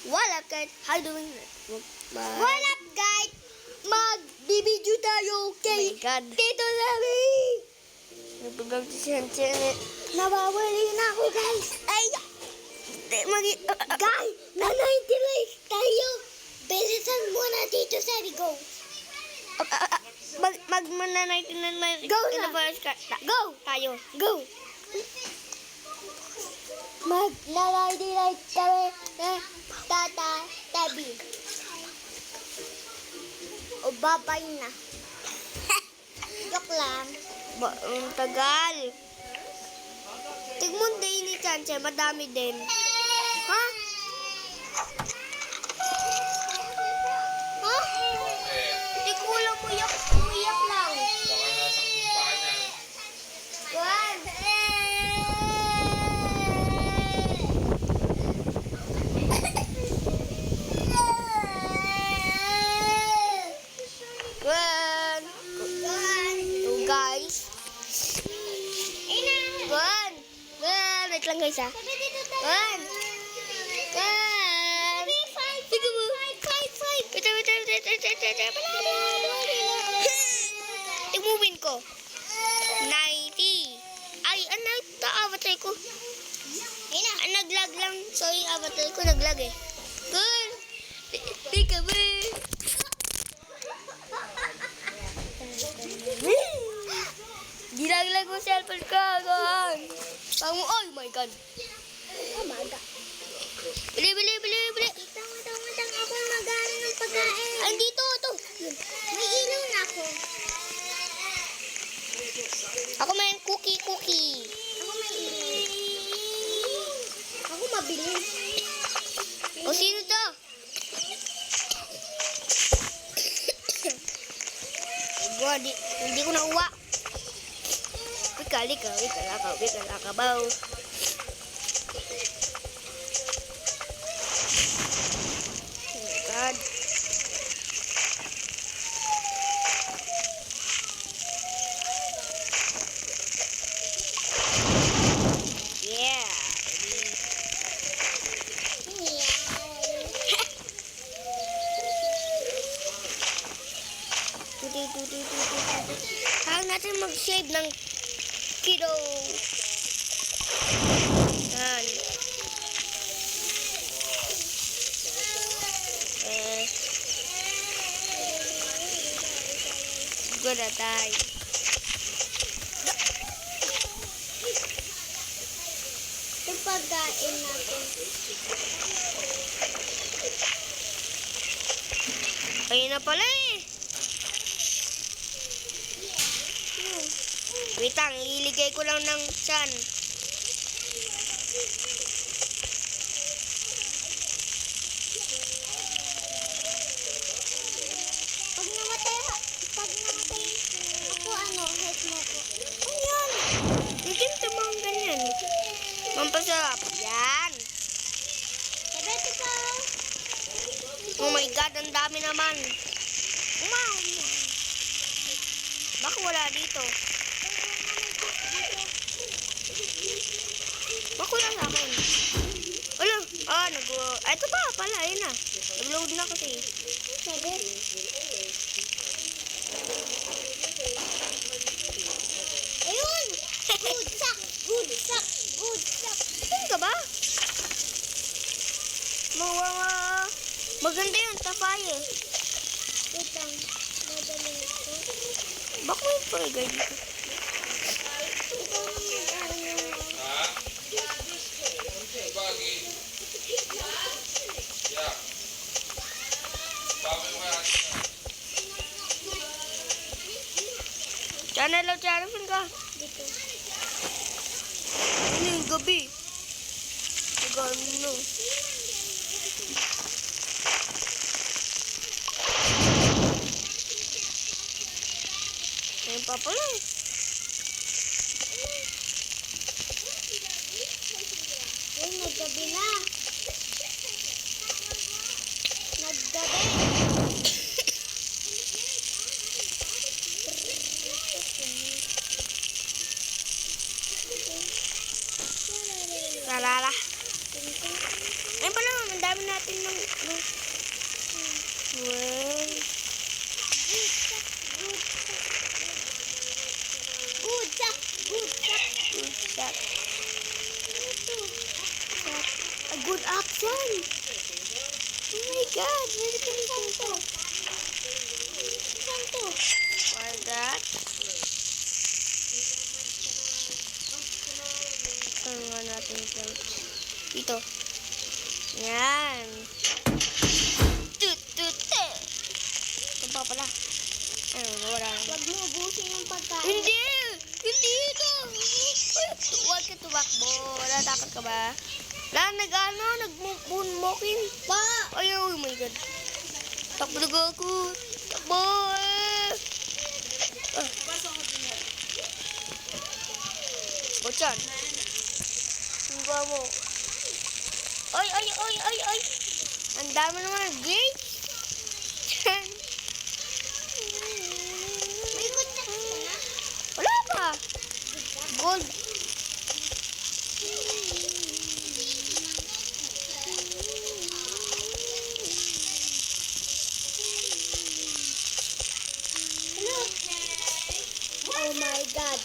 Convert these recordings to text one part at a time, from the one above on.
What up guys? How doing? What up guys? Magbibideo tayo kay Oh my God. Tito Labi. Nagbablog si Hansen. Nawawali na ako guys. Ay! Guys, na-90 tayo. Bilisan muna Tito Sabi, go. Mag-mananitin na Go in na. the first cut. Go. Tayo. Go. Mag-90 tayo. Tata, tabi. O babay na. Joke lang. Ang tagal. Tigmon din ni Chanche. Madami din. Ha? Ha? Hindi ko lang uyak lang. Baka nasa kumpaan yan. Juan. Gwen. So guys. Gwen. Gwen. Wait lang guys ha. Gwen. Gwen. Sige mo. Wait. Tingmuwin ko. 90. Ay, ito avatar ko. Naglag lang. Sorry, avatar ko naglag eh. Gwen. Tika mo. Ginaglag mo cellphone ko. Gwen. Oh my God. Oh my God. Bili. Tang ako magana ng pagkain. Ay, dito. Ito. May ilaw na ako. Ako may cookie. Ako may ilaw. Ako mabilis. O, sino to? Gua, hindi ko nauwa. Wika, lakabaw. Oh my God. Yeah. Kaya natin mag-save ng kilo. Yan. Good at tayo. Yung pagkain natin. Ayun na pala eh. Wait lang, iligay ko lang ng tiyan. Pag namatay ako, hit mo ko. Ano yan? Hindi ito mga ganyan. Mampasarap. Yan. Sabete ka. Oh my God, ang dami naman. Baka wala dito. Baka wala sa akin. Wala. Ito pa pala. Ayun na. Nag-load na kasi. Sabete. Ayun! Good sack! Saan ka ba? Maganda yun. Tapaye. Wait lang. Madali ito. Baka may pagay dito. Ikaw naman, Ha? Bagi. Yeah. Bakit mo kaya? Channel ka. Dito. Ano yung gabi? Gano. Ayun pa pala eh. Uy, naggabi na. Naggabi. Lalala. Tingting. dami natin ng well, Good shot. Good shot. good shot. A good action. Oh my God, very good to. Santo. For that. Ano nga natin ito? Dito. Yan. Tut. Ito pa pala. Ano, nawala na. Huwag mo ubusin yung pagkain. Hindi! Hindi ito! Huwag ka tumakbo. Wala, takot ka ba? Wala, nag-moonwalking. Pa! Ay, oh my God. Takbo na ako. Takbo eh. O, Chan. Ang gawa mo. Ay. Ang dami naman ng grapes. Chan. May good shot ka na? Wala pa. Gold. Ano? Oh my God.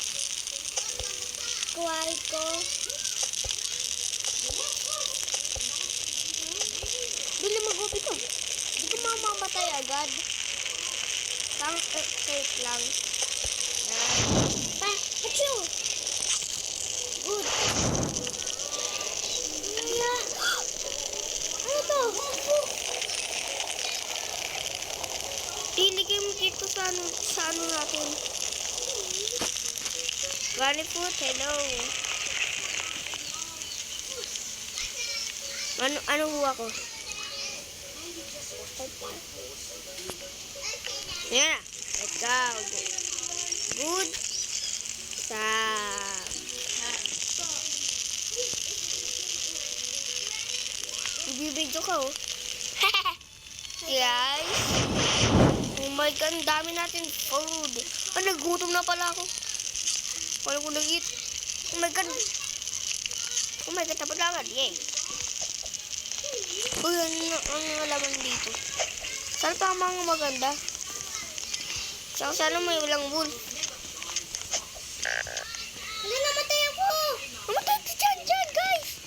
Kuwari ko. Bili mag-upi to. Hindi ko mamamatay agad. Safe lang. Yan. Pa! Achoo! Good. Kaya. Ano to? Iligay mo dito sa ano natin. Gani food, hello. Ano huwa ko? Yan na. Let's go. Good. Sam. Bibidyo ka oh. Guys. Oh my God, ang dami natin food. Nagutom na pala ako. Wala ko nag-eat. Oh my God. Oh my God, tapos laman. Yay. Uy, ano laman dito? Saan pa ang mga maganda? Sana may walang wool. Hala, namatay ako! Namatay si Chan, guys!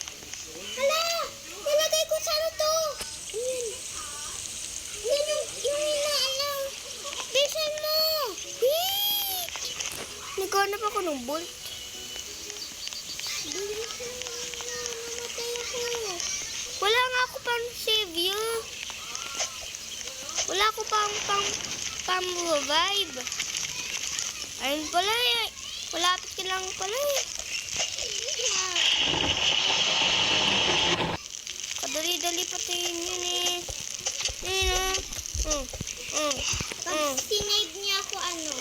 Hala! Nilagay ko sa ano to? Yan yung inaalam. Bisan mo! Wait! Naghanap ako ng bolt. Bilisan mo na. Namatay ako. Wala nga ako pang save yun. Wala ako pang revive. Ayun pala eh. Malapit ka lang pala eh. Kadali-dali patayin yun eh. Ayun ah. Pag sinave niya ako ano.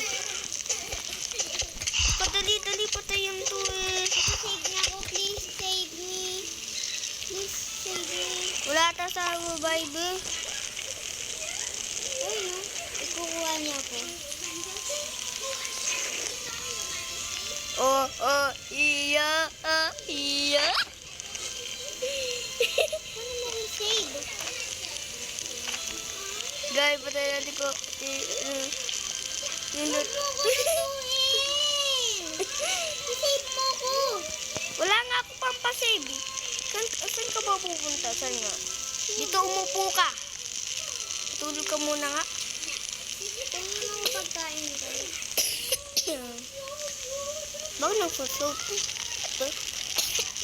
Kadali-dali patayin to eh. Save niya ako. Please save me. Please save me. Wala ta sa revive eh. Ayun no. Ikukuha niya ako. Oh, iya. Paano mo rin save? Guys, patay natin ko. Huwag mo ko tutuin. I-save mo ko. Wala nga ako pang pasave eh. Saan ka ba pupunta? Saan nga? Dito umupo ka. Tulog ka muna nga. Tingnan mo ang pagkain ko. Bakit nagsusok?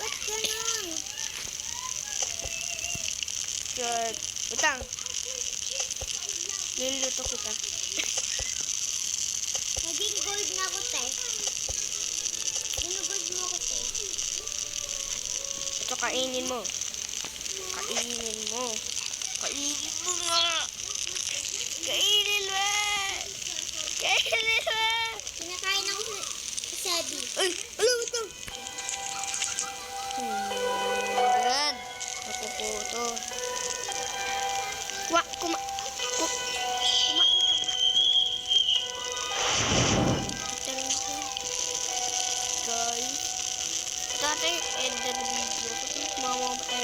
Ba't ganon? Good. Utang. Niluto kita. Naging gold na ako, te. Ginugold mo ako, te. Ito kainin mo. Kainin mo. Kainin mo nga. Kainin mo. Kainin mo. Kinakain ako sa sabi. Ay, alam mo ito. Agad. Ako po ito. Kumain ka ba? Guys. Ito natin end the video. Kasi mamamatay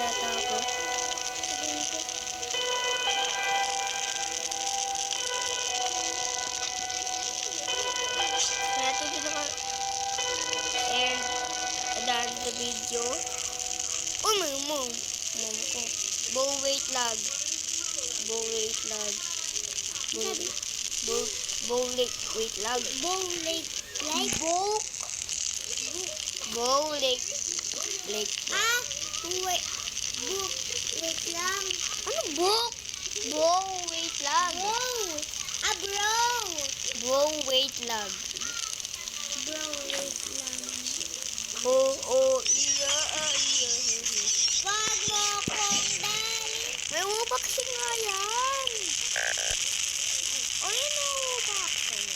Bow weight lag. Bow weight lag. Bow, Sabi, bow, bow weight lag. bow like, Bow, bow lake. Lake. ah, wait, book, wait lang. Ano book? Bow weight lag. Wow, bro. Bow weight lag. Bro, wait lang. Iya. Wag mo akong dali. May ubaksin nga yan. O yun o, ubaksin.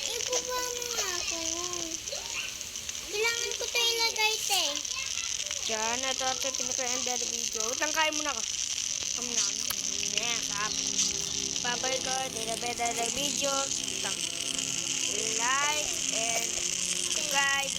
Ibaba mo nga ako. Kailangan ko ito ilagay, te. Diyan, ito yung pinaka-ender video. Utang kain muna ka. Kami na. Yan, tap. Babalik ko, dinabeda ng video. Utang. Like and subscribe.